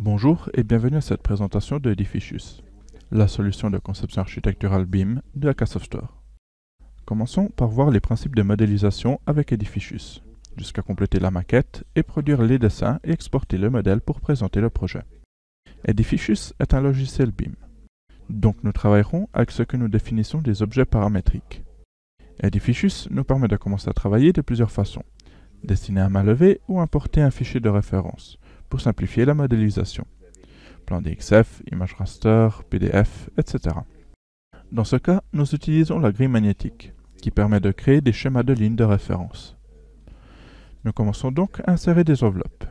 Bonjour et bienvenue à cette présentation de Edificius, la solution de conception architecturale BIM de Aka Software. Commençons par voir les principes de modélisation avec Edificius, jusqu'à compléter la maquette et produire les dessins et exporter le modèle pour présenter le projet. Edificius est un logiciel BIM, donc nous travaillerons avec ce que nous définissons des objets paramétriques. Edificius nous permet de commencer à travailler de plusieurs façons, dessiner à main levée ou importer un fichier de référence, pour simplifier la modélisation. Plan DXF, image raster, PDF, etc. Dans ce cas, nous utilisons la grille magnétique, qui permet de créer des schémas de lignes de référence. Nous commençons donc à insérer des enveloppes.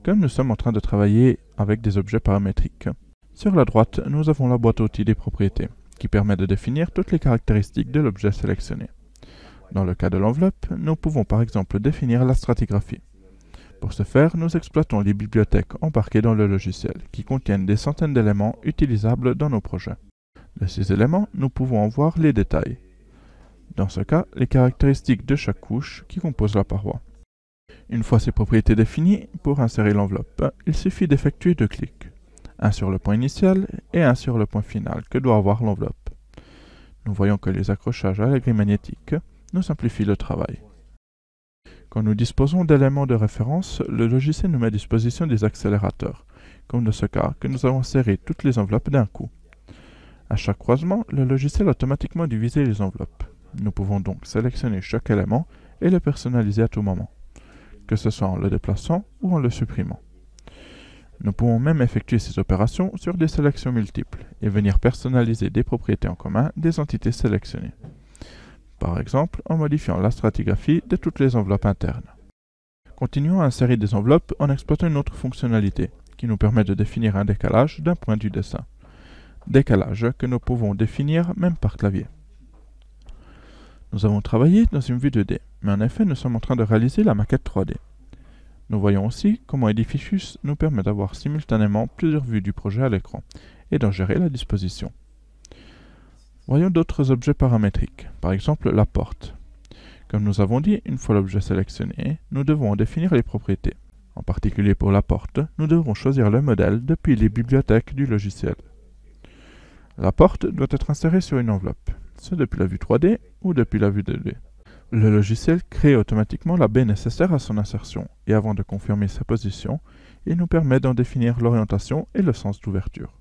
Comme nous sommes en train de travailler avec des objets paramétriques, sur la droite, nous avons la boîte à outils des propriétés, qui permet de définir toutes les caractéristiques de l'objet sélectionné. Dans le cas de l'enveloppe, nous pouvons par exemple définir la stratigraphie. Pour ce faire, nous exploitons les bibliothèques embarquées dans le logiciel, qui contiennent des centaines d'éléments utilisables dans nos projets. De ces éléments, nous pouvons en voir les détails. Dans ce cas, les caractéristiques de chaque couche qui compose la paroi. Une fois ces propriétés définies, pour insérer l'enveloppe, il suffit d'effectuer deux clics. Un sur le point initial et un sur le point final que doit avoir l'enveloppe. Nous voyons que les accrochages à la grille magnétique nous simplifient le travail. Quand nous disposons d'éléments de référence, le logiciel nous met à disposition des accélérateurs, comme dans ce cas que nous avons inséré toutes les enveloppes d'un coup. À chaque croisement, le logiciel a automatiquement divisé les enveloppes. Nous pouvons donc sélectionner chaque élément et le personnaliser à tout moment, que ce soit en le déplaçant ou en le supprimant. Nous pouvons même effectuer ces opérations sur des sélections multiples et venir personnaliser des propriétés en commun des entités sélectionnées. Par exemple, en modifiant la stratigraphie de toutes les enveloppes internes. Continuons à insérer des enveloppes en exploitant une autre fonctionnalité, qui nous permet de définir un décalage d'un point du dessin. Décalage que nous pouvons définir même par clavier. Nous avons travaillé dans une vue 2D, mais en effet nous sommes en train de réaliser la maquette 3D. Nous voyons aussi comment Edificius nous permet d'avoir simultanément plusieurs vues du projet à l'écran, et d'en gérer la disposition. Voyons d'autres objets paramétriques, par exemple la porte. Comme nous avons dit, une fois l'objet sélectionné, nous devons en définir les propriétés. En particulier pour la porte, nous devrons choisir le modèle depuis les bibliothèques du logiciel. La porte doit être insérée sur une enveloppe, soit depuis la vue 3D ou depuis la vue 2D. Le logiciel crée automatiquement la baie nécessaire à son insertion, et avant de confirmer sa position, il nous permet d'en définir l'orientation et le sens d'ouverture.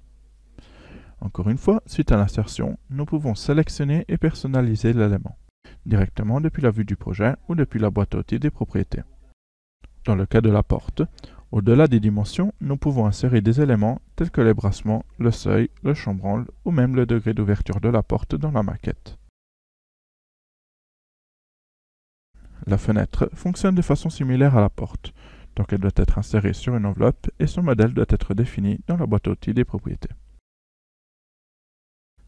Encore une fois, suite à l'insertion, nous pouvons sélectionner et personnaliser l'élément, directement depuis la vue du projet ou depuis la boîte à outils des propriétés. Dans le cas de la porte, au-delà des dimensions, nous pouvons insérer des éléments tels que les brassements, le seuil, le chambranle ou même le degré d'ouverture de la porte dans la maquette. La fenêtre fonctionne de façon similaire à la porte, donc elle doit être insérée sur une enveloppe et son modèle doit être défini dans la boîte à outils des propriétés.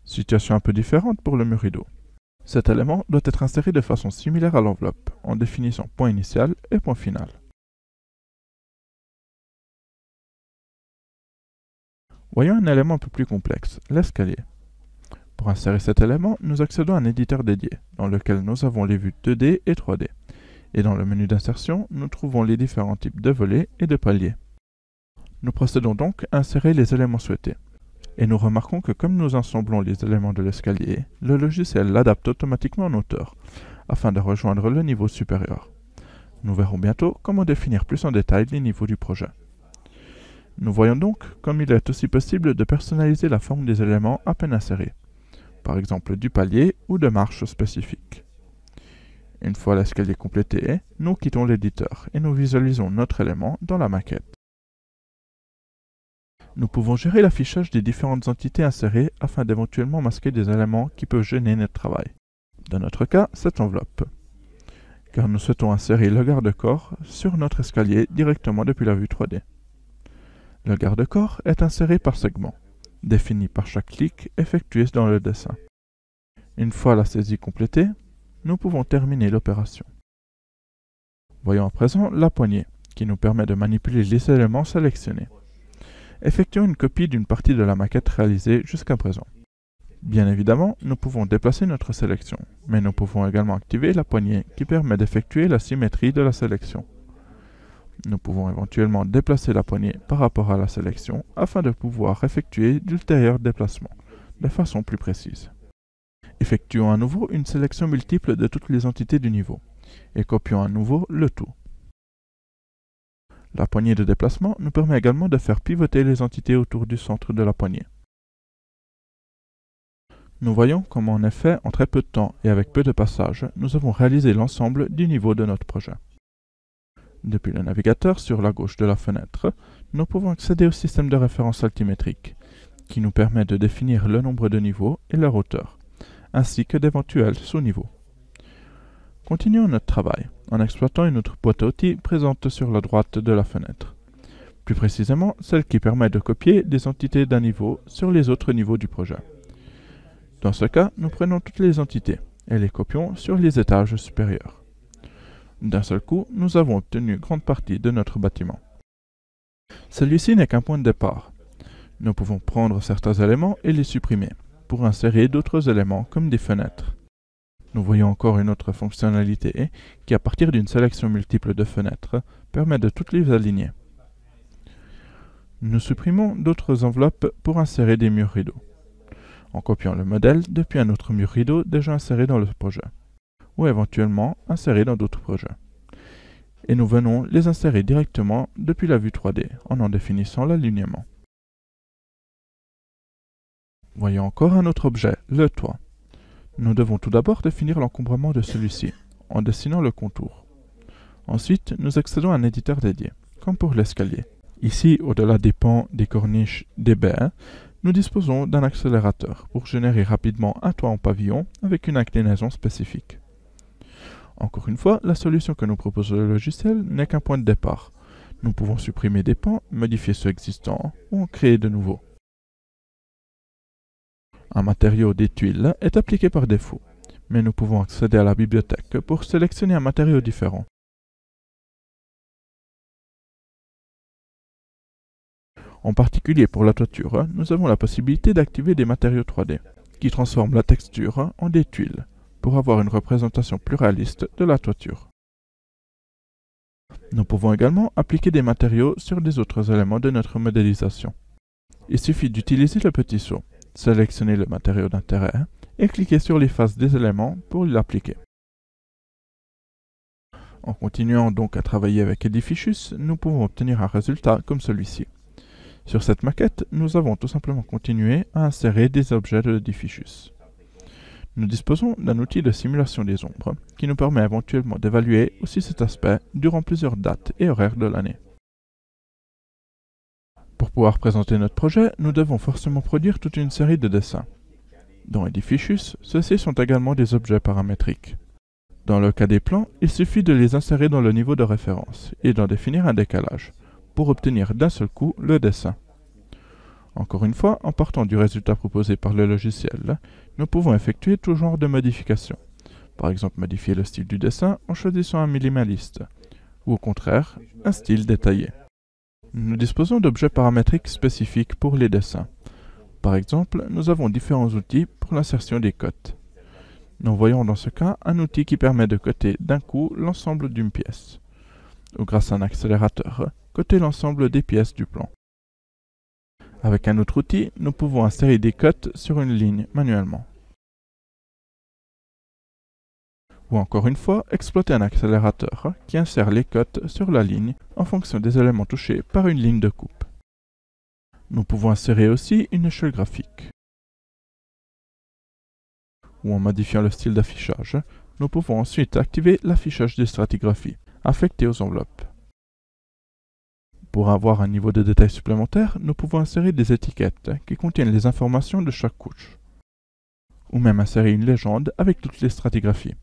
Situation un peu différente pour le mur rideau. Cet élément doit être inséré de façon similaire à l'enveloppe, en définissant point initial et point final. Voyons un élément un peu plus complexe, l'escalier. Pour insérer cet élément, nous accédons à un éditeur dédié, dans lequel nous avons les vues 2D et 3D. Et dans le menu d'insertion, nous trouvons les différents types de volets et de paliers. Nous procédons donc à insérer les éléments souhaités. Et nous remarquons que comme nous assemblons les éléments de l'escalier, le logiciel l'adapte automatiquement en hauteur, afin de rejoindre le niveau supérieur. Nous verrons bientôt comment définir plus en détail les niveaux du projet. Nous voyons donc comme il est aussi possible de personnaliser la forme des éléments à peine insérés, par exemple du palier ou de marches spécifiques. Une fois l'escalier complété, nous quittons l'éditeur et nous visualisons notre élément dans la maquette. Nous pouvons gérer l'affichage des différentes entités insérées afin d'éventuellement masquer des éléments qui peuvent gêner notre travail. Dans notre cas, cette enveloppe, car nous souhaitons insérer le garde-corps sur notre escalier directement depuis la vue 3D. Le garde-corps est inséré par segment, défini par chaque clic effectué dans le dessin. Une fois la saisie complétée, nous pouvons terminer l'opération. Voyons à présent la poignée, qui nous permet de manipuler les éléments sélectionnés. Effectuons une copie d'une partie de la maquette réalisée jusqu'à présent. Bien évidemment, nous pouvons déplacer notre sélection, mais nous pouvons également activer la poignée qui permet d'effectuer la symétrie de la sélection. Nous pouvons éventuellement déplacer la poignée par rapport à la sélection afin de pouvoir effectuer d'ultérieurs déplacements de façon plus précise. Effectuons à nouveau une sélection multiple de toutes les entités du niveau et copions à nouveau le tout. La poignée de déplacement nous permet également de faire pivoter les entités autour du centre de la poignée. Nous voyons comment en effet, en très peu de temps et avec peu de passages, nous avons réalisé l'ensemble du niveau de notre projet. Depuis le navigateur sur la gauche de la fenêtre, nous pouvons accéder au système de référence altimétrique, qui nous permet de définir le nombre de niveaux et leur hauteur, ainsi que d'éventuels sous-niveaux. Continuons notre travail en exploitant une autre boîte à outils présente sur la droite de la fenêtre. Plus précisément, celle qui permet de copier des entités d'un niveau sur les autres niveaux du projet. Dans ce cas, nous prenons toutes les entités et les copions sur les étages supérieurs. D'un seul coup, nous avons obtenu grande partie de notre bâtiment. Celui-ci n'est qu'un point de départ. Nous pouvons prendre certains éléments et les supprimer, pour insérer d'autres éléments comme des fenêtres. Nous voyons encore une autre fonctionnalité qui, à partir d'une sélection multiple de fenêtres, permet de toutes les aligner. Nous supprimons d'autres enveloppes pour insérer des murs rideaux, en copiant le modèle depuis un autre mur rideau déjà inséré dans le projet, ou éventuellement inséré dans d'autres projets. Et nous venons les insérer directement depuis la vue 3D en définissant l'alignement. Voyons encore un autre objet, le toit. Nous devons tout d'abord définir l'encombrement de celui-ci, en dessinant le contour. Ensuite, nous accédons à un éditeur dédié, comme pour l'escalier. Ici, au-delà des pans, des corniches, des baies, nous disposons d'un accélérateur pour générer rapidement un toit en pavillon avec une inclinaison spécifique. Encore une fois, la solution que nous propose le logiciel n'est qu'un point de départ. Nous pouvons supprimer des pans, modifier ceux existants ou en créer de nouveaux. Un matériau des tuiles est appliqué par défaut, mais nous pouvons accéder à la bibliothèque pour sélectionner un matériau différent. En particulier pour la toiture, nous avons la possibilité d'activer des matériaux 3D, qui transforment la texture en des tuiles, pour avoir une représentation plus réaliste de la toiture. Nous pouvons également appliquer des matériaux sur des autres éléments de notre modélisation. Il suffit d'utiliser le petit saut, sélectionner le matériau d'intérêt et cliquer sur les faces des éléments pour l'appliquer. En continuant donc à travailler avec Edificius, nous pouvons obtenir un résultat comme celui-ci. Sur cette maquette, nous avons tout simplement continué à insérer des objets de Edificius. Nous disposons d'un outil de simulation des ombres qui nous permet éventuellement d'évaluer aussi cet aspect durant plusieurs dates et horaires de l'année. Pour pouvoir présenter notre projet, nous devons forcément produire toute une série de dessins. Dans Edificius, ceux-ci sont également des objets paramétriques. Dans le cas des plans, il suffit de les insérer dans le niveau de référence et d'en définir un décalage, pour obtenir d'un seul coup le dessin. Encore une fois, en partant du résultat proposé par le logiciel, nous pouvons effectuer tout genre de modifications. Par exemple, modifier le style du dessin en choisissant un minimaliste, ou au contraire, un style détaillé. Nous disposons d'objets paramétriques spécifiques pour les dessins. Par exemple, nous avons différents outils pour l'insertion des cotes. Nous voyons dans ce cas un outil qui permet de coter d'un coup l'ensemble d'une pièce, ou grâce à un accélérateur, coter l'ensemble des pièces du plan. Avec un autre outil, nous pouvons insérer des cotes sur une ligne manuellement. Ou encore une fois, exploiter un accélérateur qui insère les cotes sur la ligne en fonction des éléments touchés par une ligne de coupe. Nous pouvons insérer aussi une échelle graphique. Ou en modifiant le style d'affichage, nous pouvons ensuite activer l'affichage des stratigraphies, affectées aux enveloppes. Pour avoir un niveau de détail supplémentaire, nous pouvons insérer des étiquettes qui contiennent les informations de chaque couche, ou même insérer une légende avec toutes les stratigraphies.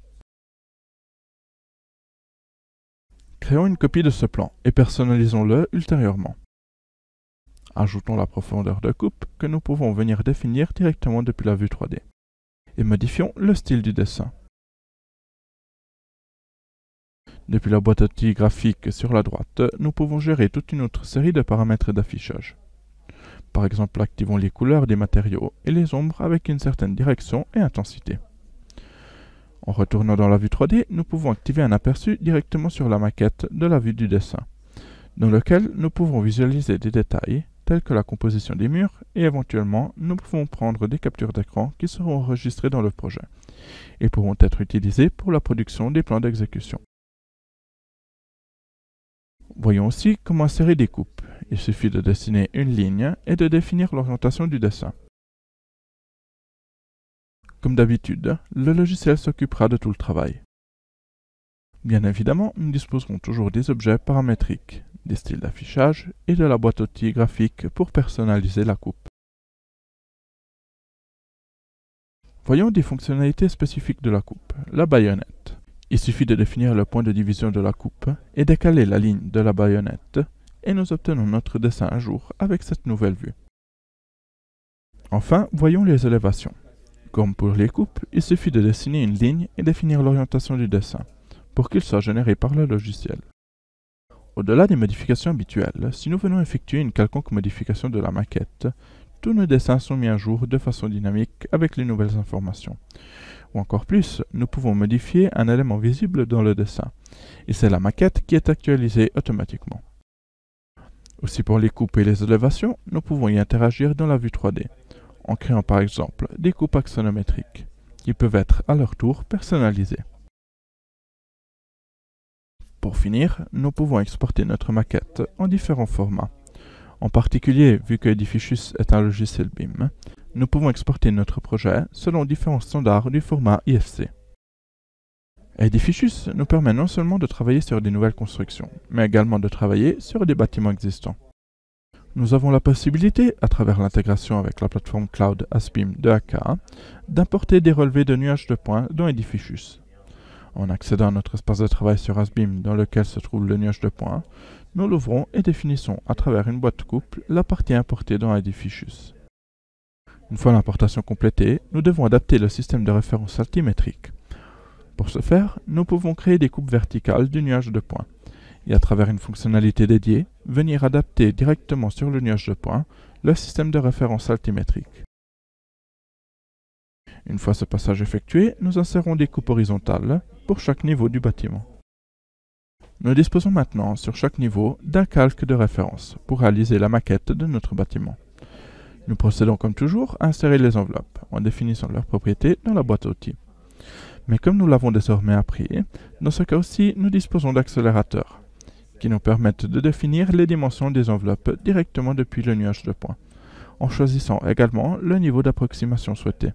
Créons une copie de ce plan et personnalisons-le ultérieurement. Ajoutons la profondeur de coupe que nous pouvons venir définir directement depuis la vue 3D. Et modifions le style du dessin. Depuis la boîte à outils graphique sur la droite, nous pouvons gérer toute une autre série de paramètres d'affichage. Par exemple, activons les couleurs des matériaux et les ombres avec une certaine direction et intensité. En retournant dans la vue 3D, nous pouvons activer un aperçu directement sur la maquette de la vue du dessin, dans lequel nous pouvons visualiser des détails tels que la composition des murs et éventuellement nous pouvons prendre des captures d'écran qui seront enregistrées dans le projet et pourront être utilisées pour la production des plans d'exécution. Voyons aussi comment insérer des coupes. Il suffit de dessiner une ligne et de définir l'orientation du dessin. Comme d'habitude, le logiciel s'occupera de tout le travail. Bien évidemment, nous disposerons toujours des objets paramétriques, des styles d'affichage et de la boîte à outils graphique pour personnaliser la coupe. Voyons des fonctionnalités spécifiques de la coupe, la baïonnette. Il suffit de définir le point de division de la coupe et décaler la ligne de la baïonnette et nous obtenons notre dessin à jour avec cette nouvelle vue. Enfin, voyons les élévations. Comme pour les coupes, il suffit de dessiner une ligne et définir l'orientation du dessin pour qu'il soit généré par le logiciel. Au-delà des modifications habituelles, si nous venons effectuer une quelconque modification de la maquette, tous nos dessins sont mis à jour de façon dynamique avec les nouvelles informations. Ou encore plus, nous pouvons modifier un élément visible dans le dessin, et c'est la maquette qui est actualisée automatiquement. Aussi pour les coupes et les élévations, nous pouvons y interagir dans la vue 3D, en créant par exemple des coupes axonométriques, qui peuvent être à leur tour personnalisées. Pour finir, nous pouvons exporter notre maquette en différents formats. En particulier, vu que Edificius est un logiciel BIM, nous pouvons exporter notre projet selon différents standards du format IFC. Edificius nous permet non seulement de travailler sur des nouvelles constructions, mais également de travailler sur des bâtiments existants. Nous avons la possibilité, à travers l'intégration avec la plateforme Cloud ASBIM de AKA, d'importer des relevés de nuages de points dans Edificius. En accédant à notre espace de travail sur ASBIM dans lequel se trouve le nuage de points, nous l'ouvrons et définissons à travers une boîte couple la partie importée dans Edificius. Une fois l'importation complétée, nous devons adapter le système de référence altimétrique. Pour ce faire, nous pouvons créer des coupes verticales du nuage de points et à travers une fonctionnalité dédiée, venir adapter directement sur le nuage de points le système de référence altimétrique. Une fois ce passage effectué, nous insérons des coupes horizontales pour chaque niveau du bâtiment. Nous disposons maintenant sur chaque niveau d'un calque de référence pour réaliser la maquette de notre bâtiment. Nous procédons comme toujours à insérer les enveloppes en définissant leurs propriétés dans la boîte à outils. Mais comme nous l'avons désormais appris, dans ce cas aussi, nous disposons d'accélérateurs qui nous permettent de définir les dimensions des enveloppes directement depuis le nuage de points, en choisissant également le niveau d'approximation souhaité.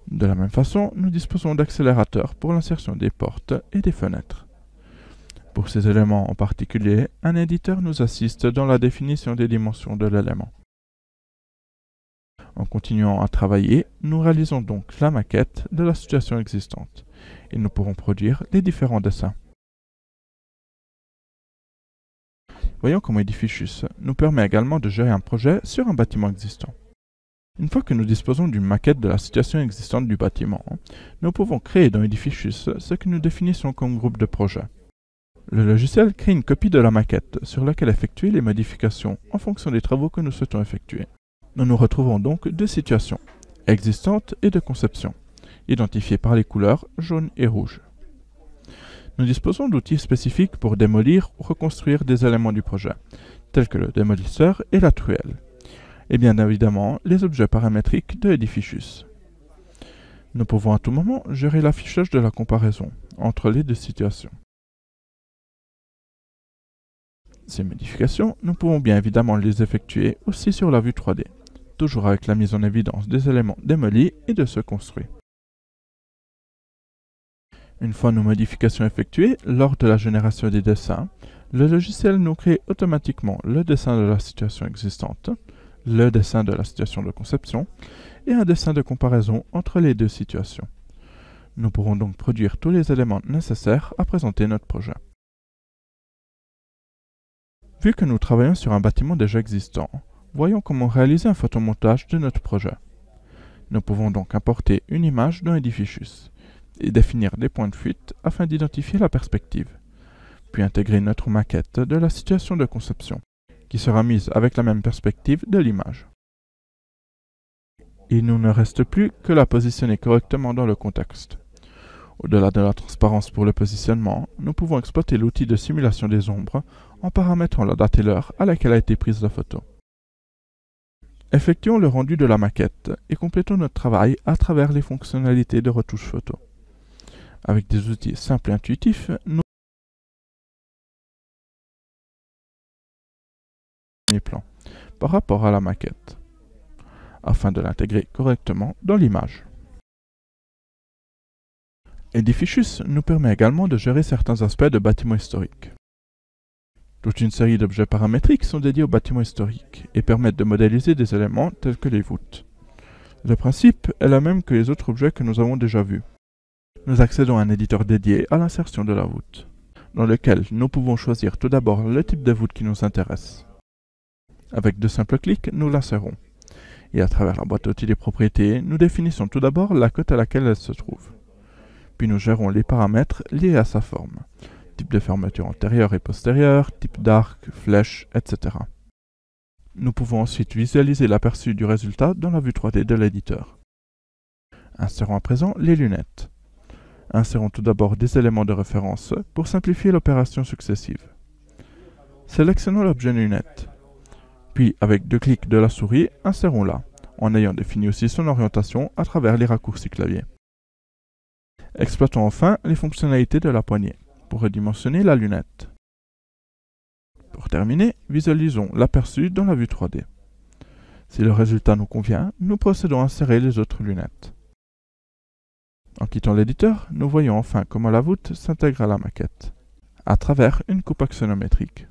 De la même façon, nous disposons d'accélérateurs pour l'insertion des portes et des fenêtres. Pour ces éléments en particulier, un éditeur nous assiste dans la définition des dimensions de l'élément. En continuant à travailler, nous réalisons donc la maquette de la situation existante et nous pourrons produire les différents dessins. Voyons comment Edificius nous permet également de gérer un projet sur un bâtiment existant. Une fois que nous disposons d'une maquette de la situation existante du bâtiment, nous pouvons créer dans Edificius ce que nous définissons comme groupe de projet. Le logiciel crée une copie de la maquette sur laquelle effectuer les modifications en fonction des travaux que nous souhaitons effectuer. Nous nous retrouvons donc deux situations, existantes et de conception, identifiées par les couleurs jaune et rouge. Nous disposons d'outils spécifiques pour démolir ou reconstruire des éléments du projet, tels que le démolisseur et la truelle, et bien évidemment les objets paramétriques de Edificius. Nous pouvons à tout moment gérer l'affichage de la comparaison entre les deux situations. Ces modifications, nous pouvons bien évidemment les effectuer aussi sur la vue 3D, toujours avec la mise en évidence des éléments démolis et de ceux construits. Une fois nos modifications effectuées, lors de la génération des dessins, le logiciel nous crée automatiquement le dessin de la situation existante, le dessin de la situation de conception et un dessin de comparaison entre les deux situations. Nous pourrons donc produire tous les éléments nécessaires à présenter notre projet. Vu que nous travaillons sur un bâtiment déjà existant, voyons comment réaliser un photomontage de notre projet. Nous pouvons donc importer une image dans Edificius et définir des points de fuite afin d'identifier la perspective, puis intégrer notre maquette de la situation de conception, qui sera mise avec la même perspective de l'image. Il nous ne reste plus que la positionner correctement dans le contexte. Au-delà de la transparence pour le positionnement, nous pouvons exploiter l'outil de simulation des ombres en paramétrant la date et l'heure à laquelle a été prise la photo. Effectuons le rendu de la maquette et complétons notre travail à travers les fonctionnalités de retouche photo. Avec des outils simples et intuitifs, nous les plans par rapport à la maquette, afin de l'intégrer correctement dans l'image. Edificius nous permet également de gérer certains aspects de bâtiments historiques. Toute une série d'objets paramétriques sont dédiés aux bâtiments historiques et permettent de modéliser des éléments tels que les voûtes. Le principe est le même que les autres objets que nous avons déjà vus. Nous accédons à un éditeur dédié à l'insertion de la voûte, dans lequel nous pouvons choisir tout d'abord le type de voûte qui nous intéresse. Avec de simples clics, nous l'insérons. Et à travers la boîte à outils des propriétés, nous définissons tout d'abord la cote à laquelle elle se trouve. Puis nous gérons les paramètres liés à sa forme. Type de fermeture antérieure et postérieure, type d'arc, flèche, etc. Nous pouvons ensuite visualiser l'aperçu du résultat dans la vue 3D de l'éditeur. Insérons à présent les lunettes. Insérons tout d'abord des éléments de référence pour simplifier l'opération successive. Sélectionnons l'objet lunette. Puis, avec 2 clics de la souris, insérons-la, en ayant défini aussi son orientation à travers les raccourcis clavier. Exploitons enfin les fonctionnalités de la poignée pour redimensionner la lunette. Pour terminer, visualisons l'aperçu dans la vue 3D. Si le résultat nous convient, nous procédons à insérer les autres lunettes. En quittant l'éditeur, nous voyons enfin comment la voûte s'intègre à la maquette, à travers une coupe axonométrique.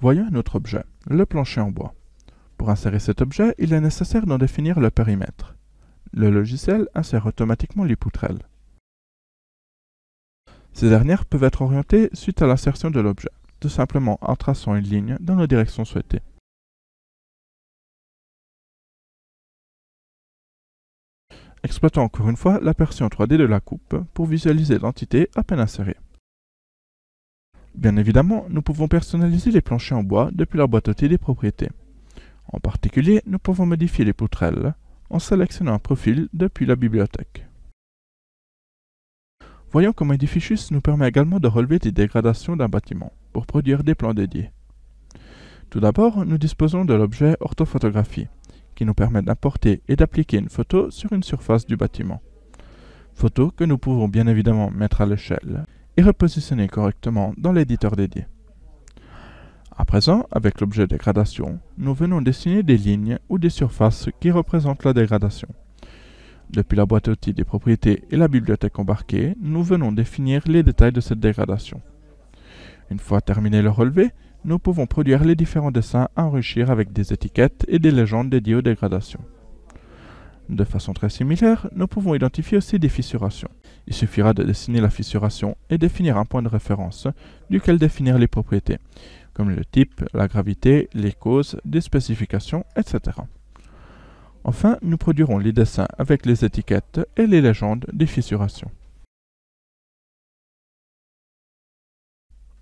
Voyons un autre objet, le plancher en bois. Pour insérer cet objet, il est nécessaire d'en définir le périmètre. Le logiciel insère automatiquement les poutrelles. Ces dernières peuvent être orientées suite à l'insertion de l'objet, tout simplement en traçant une ligne dans la direction souhaitée. Exploitons encore une fois l'aperçu en 3D de la coupe pour visualiser l'entité à peine insérée. Bien évidemment, nous pouvons personnaliser les planchers en bois depuis la boîte à outils des propriétés. En particulier, nous pouvons modifier les poutrelles en sélectionnant un profil depuis la bibliothèque. Voyons comment Edificius nous permet également de relever des dégradations d'un bâtiment pour produire des plans dédiés. Tout d'abord, nous disposons de l'objet orthophotographie qui nous permet d'importer et d'appliquer une photo sur une surface du bâtiment. Photo que nous pouvons bien évidemment mettre à l'échelle et repositionner correctement dans l'éditeur dédié. À présent, avec l'objet dégradation, nous venons dessiner des lignes ou des surfaces qui représentent la dégradation. Depuis la boîte à outils des propriétés et la bibliothèque embarquée, nous venons définir les détails de cette dégradation. Une fois terminé le relevé, nous pouvons produire les différents dessins à enrichir avec des étiquettes et des légendes dédiées aux dégradations. De façon très similaire, nous pouvons identifier aussi des fissurations. Il suffira de dessiner la fissuration et définir un point de référence, duquel définir les propriétés, comme le type, la gravité, les causes, des spécifications, etc. Enfin, nous produirons les dessins avec les étiquettes et les légendes des fissurations.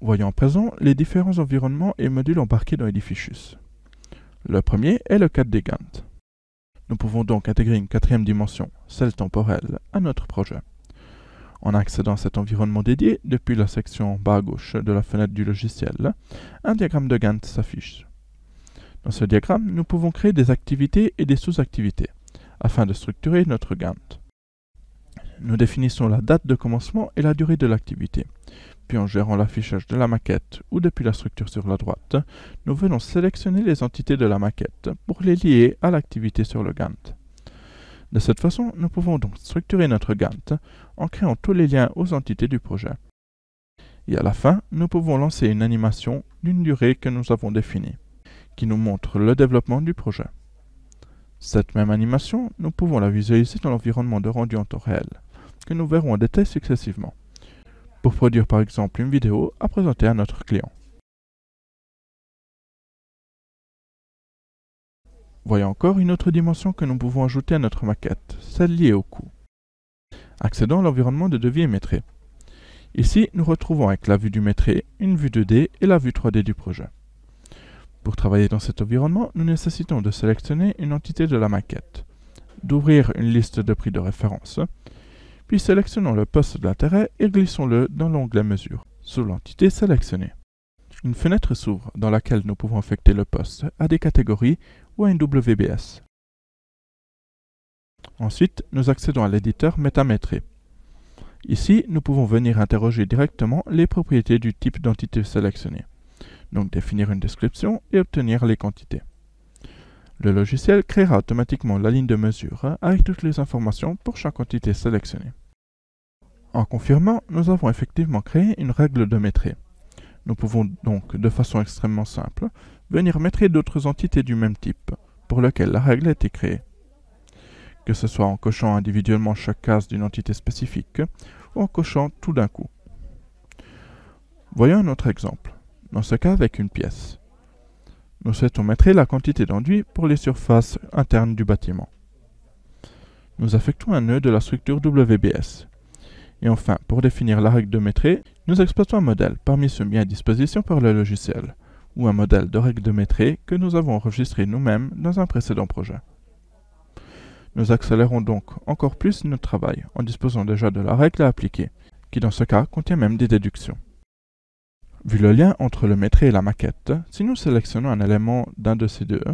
Voyons à présent les différents environnements et modules embarqués dans Edificius. Le premier est le cadre des Gantt. Nous pouvons donc intégrer une 4e dimension, celle temporelle, à notre projet. En accédant à cet environnement dédié, depuis la section en bas à gauche de la fenêtre du logiciel, un diagramme de Gantt s'affiche. Dans ce diagramme, nous pouvons créer des activités et des sous-activités, afin de structurer notre Gantt. Nous définissons la date de commencement et la durée de l'activité. Puis en gérant l'affichage de la maquette ou depuis la structure sur la droite, nous venons sélectionner les entités de la maquette pour les lier à l'activité sur le Gantt. De cette façon, nous pouvons donc structurer notre Gantt en créant tous les liens aux entités du projet. Et à la fin, nous pouvons lancer une animation d'une durée que nous avons définie, qui nous montre le développement du projet. Cette même animation, nous pouvons la visualiser dans l'environnement de rendu en temps réel, que nous verrons en détail successivement, pour produire par exemple une vidéo à présenter à notre client. Voyons encore une autre dimension que nous pouvons ajouter à notre maquette, celle liée au coût. Accédons à l'environnement de devis et métré. Ici, nous retrouvons avec la vue du métré, une vue 2D et la vue 3D du projet. Pour travailler dans cet environnement, nous nécessitons de sélectionner une entité de la maquette, d'ouvrir une liste de prix de référence, puis sélectionnons le poste d'intérêt et glissons-le dans l'onglet Mesure, sous l'entité sélectionnée. Une fenêtre s'ouvre dans laquelle nous pouvons affecter le poste à des catégories ou à une WBS. Ensuite, nous accédons à l'éditeur Métamétré. Ici, nous pouvons venir interroger directement les propriétés du type d'entité sélectionnée, donc définir une description et obtenir les quantités. Le logiciel créera automatiquement la ligne de mesure avec toutes les informations pour chaque entité sélectionnée. En confirmant, nous avons effectivement créé une règle de métrée. Nous pouvons donc, de façon extrêmement simple, venir métrer d'autres entités du même type, pour lesquelles la règle a été créée. Que ce soit en cochant individuellement chaque case d'une entité spécifique, ou en cochant tout d'un coup. Voyons un autre exemple, dans ce cas avec une pièce. Nous souhaitons métrer la quantité d'enduit pour les surfaces internes du bâtiment. Nous affectons un nœud de la structure WBS. Et enfin, pour définir la règle de métrée, nous exploitons un modèle parmi ceux mis à disposition par le logiciel, ou un modèle de règle de métrée que nous avons enregistré nous-mêmes dans un précédent projet. Nous accélérons donc encore plus notre travail en disposant déjà de la règle à appliquer, qui dans ce cas contient même des déductions. Vu le lien entre le métré et la maquette, si nous sélectionnons un élément d'un de ces deux,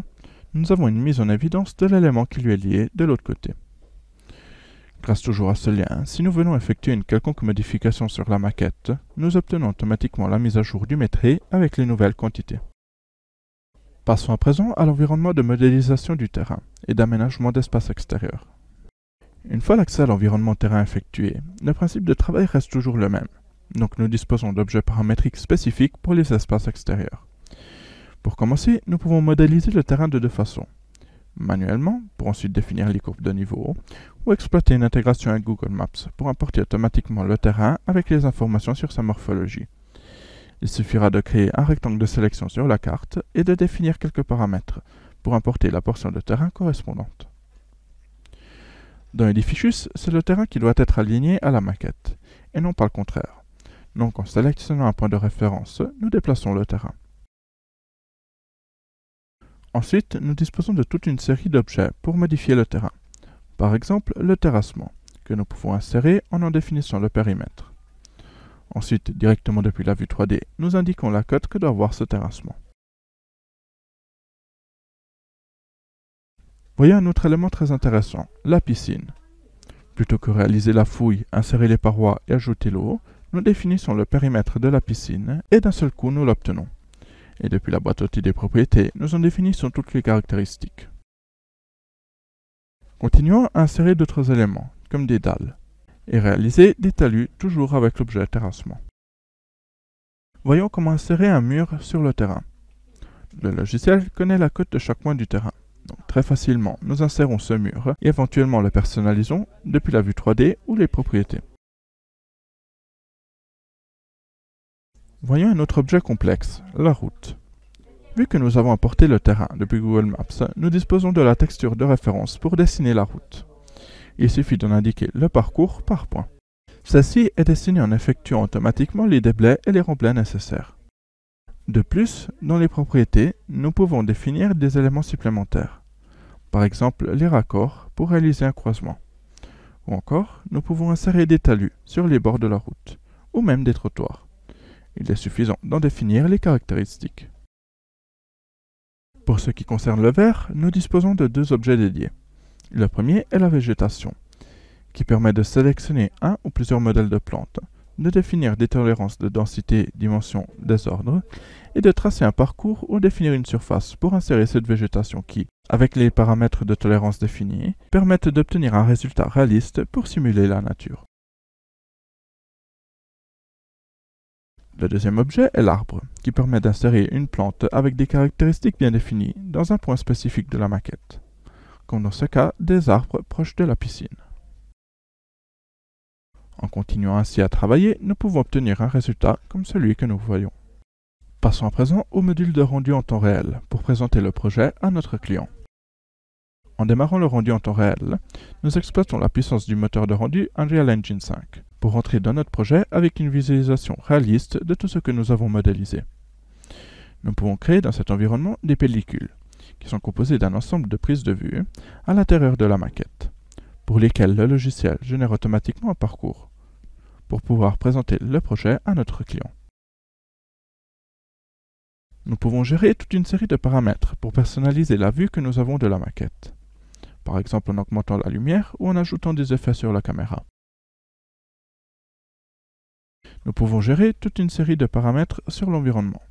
nous avons une mise en évidence de l'élément qui lui est lié de l'autre côté. Grâce toujours à ce lien, si nous venons effectuer une quelconque modification sur la maquette, nous obtenons automatiquement la mise à jour du métré avec les nouvelles quantités. Passons à présent à l'environnement de modélisation du terrain et d'aménagement d'espace extérieur. Une fois l'accès à l'environnement terrain effectué, le principe de travail reste toujours le même. Donc nous disposons d'objets paramétriques spécifiques pour les espaces extérieurs. Pour commencer, nous pouvons modéliser le terrain de deux façons. Manuellement, pour ensuite définir les courbes de niveau, ou exploiter une intégration avec Google Maps pour importer automatiquement le terrain avec les informations sur sa morphologie. Il suffira de créer un rectangle de sélection sur la carte et de définir quelques paramètres pour importer la portion de terrain correspondante. Dans Edificius, c'est le terrain qui doit être aligné à la maquette, et non pas le contraire. Donc en sélectionnant un point de référence, nous déplaçons le terrain. Ensuite, nous disposons de toute une série d'objets pour modifier le terrain. Par exemple, le terrassement, que nous pouvons insérer en définissant le périmètre. Ensuite, directement depuis la vue 3D, nous indiquons la cote que doit avoir ce terrassement. Voyons un autre élément très intéressant, la piscine. Plutôt que réaliser la fouille, insérer les parois et ajouter l'eau, nous définissons le périmètre de la piscine et d'un seul coup nous l'obtenons. Et depuis la boîte outils des propriétés, nous en définissons toutes les caractéristiques. Continuons à insérer d'autres éléments, comme des dalles, et réaliser des talus toujours avec l'objet terrassement. Voyons comment insérer un mur sur le terrain. Le logiciel connaît la cote de chaque point du terrain. Donc très facilement, nous insérons ce mur et éventuellement le personnalisons depuis la vue 3D ou les propriétés. Voyons un autre objet complexe, la route. Vu que nous avons importé le terrain depuis Google Maps, nous disposons de la texture de référence pour dessiner la route. Il suffit d'en indiquer le parcours par point. Celle-ci est dessinée en effectuant automatiquement les déblais et les remblais nécessaires. De plus, dans les propriétés, nous pouvons définir des éléments supplémentaires. Par exemple, les raccords pour réaliser un croisement. Ou encore, nous pouvons insérer des talus sur les bords de la route, ou même des trottoirs. Il est suffisant d'en définir les caractéristiques. Pour ce qui concerne le vert, nous disposons de deux objets dédiés. Le premier est la végétation, qui permet de sélectionner un ou plusieurs modèles de plantes, de définir des tolérances de densité, dimension, désordre, et de tracer un parcours ou définir une surface pour insérer cette végétation qui, avec les paramètres de tolérance définis, permettent d'obtenir un résultat réaliste pour simuler la nature. Le deuxième objet est l'arbre, qui permet d'insérer une plante avec des caractéristiques bien définies dans un point spécifique de la maquette, comme dans ce cas des arbres proches de la piscine. En continuant ainsi à travailler, nous pouvons obtenir un résultat comme celui que nous voyons. Passons à présent au module de rendu en temps réel pour présenter le projet à notre client. En démarrant le rendu en temps réel, nous exploitons la puissance du moteur de rendu Unreal Engine 5 pour entrer dans notre projet avec une visualisation réaliste de tout ce que nous avons modélisé. Nous pouvons créer dans cet environnement des pellicules, qui sont composées d'un ensemble de prises de vue à l'intérieur de la maquette. pour lesquels le logiciel génère automatiquement un parcours, pour pouvoir présenter le projet à notre client. Nous pouvons gérer toute une série de paramètres pour personnaliser la vue que nous avons de la maquette, par exemple en augmentant la lumière ou en ajoutant des effets sur la caméra. Nous pouvons gérer toute une série de paramètres sur l'environnement,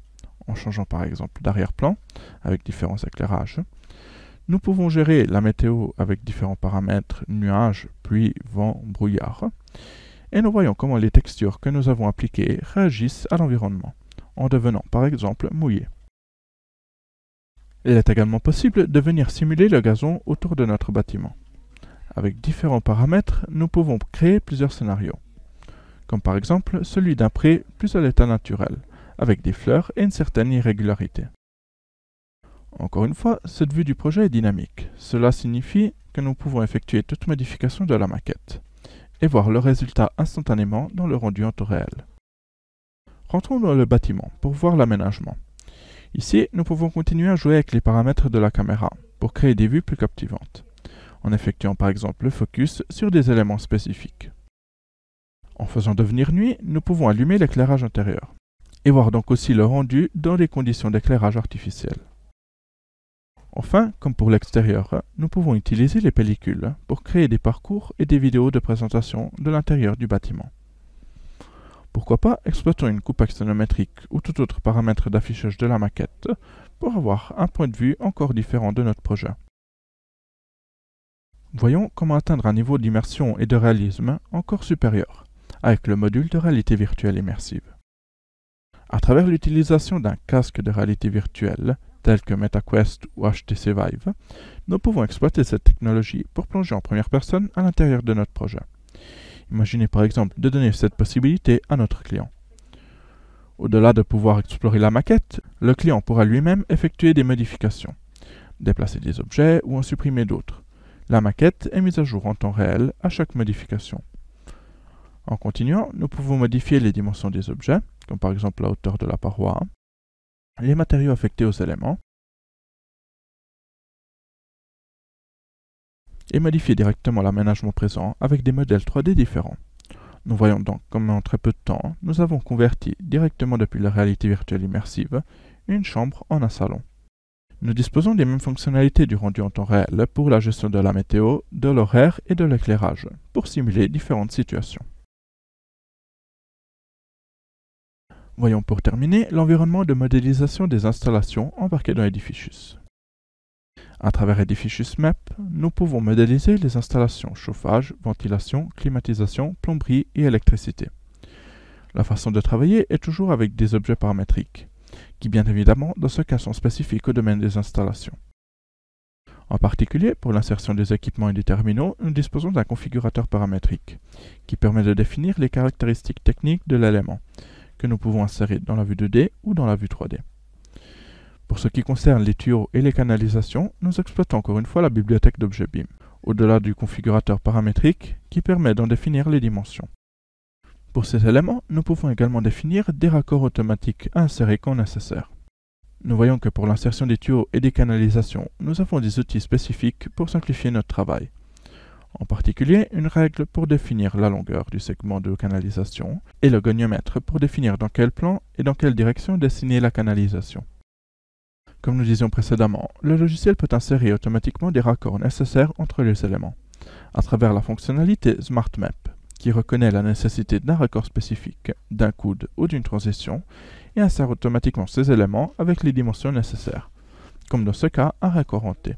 en changeant par exemple d'arrière-plan avec différents éclairages. Nous pouvons gérer la météo avec différents paramètres, nuages, pluie, vent, brouillard. Et nous voyons comment les textures que nous avons appliquées réagissent à l'environnement, en devenant par exemple mouillées. Il est également possible de venir simuler le gazon autour de notre bâtiment. Avec différents paramètres, nous pouvons créer plusieurs scénarios, comme par exemple celui d'un pré plus à l'état naturel, avec des fleurs et une certaine irrégularité. Encore une fois, cette vue du projet est dynamique. Cela signifie que nous pouvons effectuer toute modification de la maquette et voir le résultat instantanément dans le rendu en temps réel. Rentrons dans le bâtiment pour voir l'aménagement. Ici, nous pouvons continuer à jouer avec les paramètres de la caméra pour créer des vues plus captivantes, en effectuant par exemple le focus sur des éléments spécifiques. En faisant devenir nuit, nous pouvons allumer l'éclairage intérieur et voir donc aussi le rendu dans des conditions d'éclairage artificiel. Enfin, comme pour l'extérieur, nous pouvons utiliser les pellicules pour créer des parcours et des vidéos de présentation de l'intérieur du bâtiment. Pourquoi pas exploitons une coupe axonométrique ou tout autre paramètre d'affichage de la maquette pour avoir un point de vue encore différent de notre projet. Voyons comment atteindre un niveau d'immersion et de réalisme encore supérieur avec le module de réalité virtuelle immersive. À travers l'utilisation d'un casque de réalité virtuelle tel que MetaQuest ou HTC Vive, nous pouvons exploiter cette technologie pour plonger en première personne à l'intérieur de notre projet. Imaginez par exemple de donner cette possibilité à notre client. Au-delà de pouvoir explorer la maquette, le client pourra lui-même effectuer des modifications, déplacer des objets ou en supprimer d'autres. La maquette est mise à jour en temps réel à chaque modification. En continuant, nous pouvons modifier les dimensions des objets, comme par exemple la hauteur de la paroi, les matériaux affectés aux éléments, et modifier directement l'aménagement présent avec des modèles 3D différents. Nous voyons donc comment en très peu de temps, nous avons converti directement depuis la réalité virtuelle immersive une chambre en un salon. Nous disposons des mêmes fonctionnalités du rendu en temps réel pour la gestion de la météo, de l'horaire et de l'éclairage, pour simuler différentes situations. Voyons pour terminer l'environnement de modélisation des installations embarquées dans Edificius. À travers Edificius Map, nous pouvons modéliser les installations chauffage, ventilation, climatisation, plomberie et électricité. La façon de travailler est toujours avec des objets paramétriques, qui bien évidemment dans ce cas sont spécifiques au domaine des installations. En particulier, pour l'insertion des équipements et des terminaux, nous disposons d'un configurateur paramétrique, qui permet de définir les caractéristiques techniques de l'élément, que nous pouvons insérer dans la vue 2D ou dans la vue 3D. Pour ce qui concerne les tuyaux et les canalisations, nous exploitons encore une fois la bibliothèque d'objets BIM, au-delà du configurateur paramétrique qui permet d'en définir les dimensions. Pour ces éléments, nous pouvons également définir des raccords automatiques à insérer quand nécessaire. Nous voyons que pour l'insertion des tuyaux et des canalisations, nous avons des outils spécifiques pour simplifier notre travail. En particulier, une règle pour définir la longueur du segment de canalisation et le goniomètre pour définir dans quel plan et dans quelle direction dessiner la canalisation. Comme nous disions précédemment, le logiciel peut insérer automatiquement des raccords nécessaires entre les éléments, à travers la fonctionnalité SmartMap, qui reconnaît la nécessité d'un raccord spécifique, d'un coude ou d'une transition, et insère automatiquement ces éléments avec les dimensions nécessaires, comme dans ce cas un raccord en T.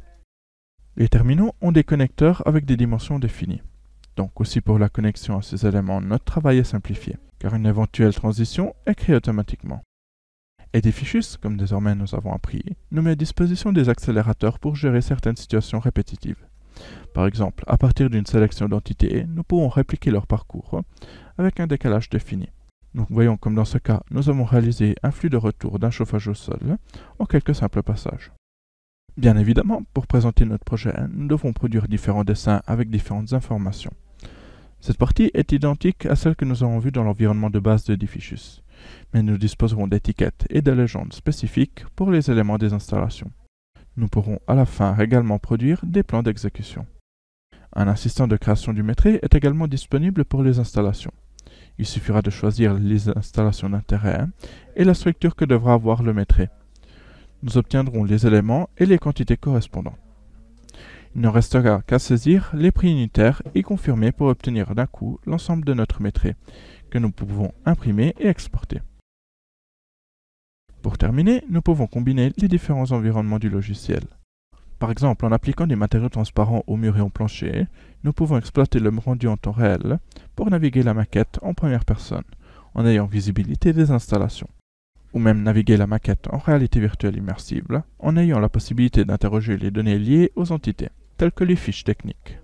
Les terminaux ont des connecteurs avec des dimensions définies. Donc aussi pour la connexion à ces éléments, notre travail est simplifié, car une éventuelle transition est créée automatiquement. Edificius, comme désormais nous avons appris, nous met à disposition des accélérateurs pour gérer certaines situations répétitives. Par exemple, à partir d'une sélection d'entités, nous pourrons répliquer leur parcours avec un décalage défini. Nous voyons comme dans ce cas, nous avons réalisé un flux de retour d'un chauffage au sol en quelques simples passages. Bien évidemment, pour présenter notre projet, nous devons produire différents dessins avec différentes informations. Cette partie est identique à celle que nous avons vue dans l'environnement de base de Edificius, mais nous disposerons d'étiquettes et de légendes spécifiques pour les éléments des installations. Nous pourrons à la fin également produire des plans d'exécution. Un assistant de création du métré est également disponible pour les installations. Il suffira de choisir les installations d'intérêt et la structure que devra avoir le métré. Nous obtiendrons les éléments et les quantités correspondants. Il ne restera qu'à saisir les prix unitaires et confirmer pour obtenir d'un coup l'ensemble de notre métré, que nous pouvons imprimer et exporter. Pour terminer, nous pouvons combiner les différents environnements du logiciel. Par exemple, en appliquant des matériaux transparents au mur et au plancher, nous pouvons exploiter le rendu en temps réel pour naviguer la maquette en première personne, en ayant visibilité des installations. Ou même naviguer la maquette en réalité virtuelle immersible, en ayant la possibilité d'interroger les données liées aux entités, telles que les fiches techniques.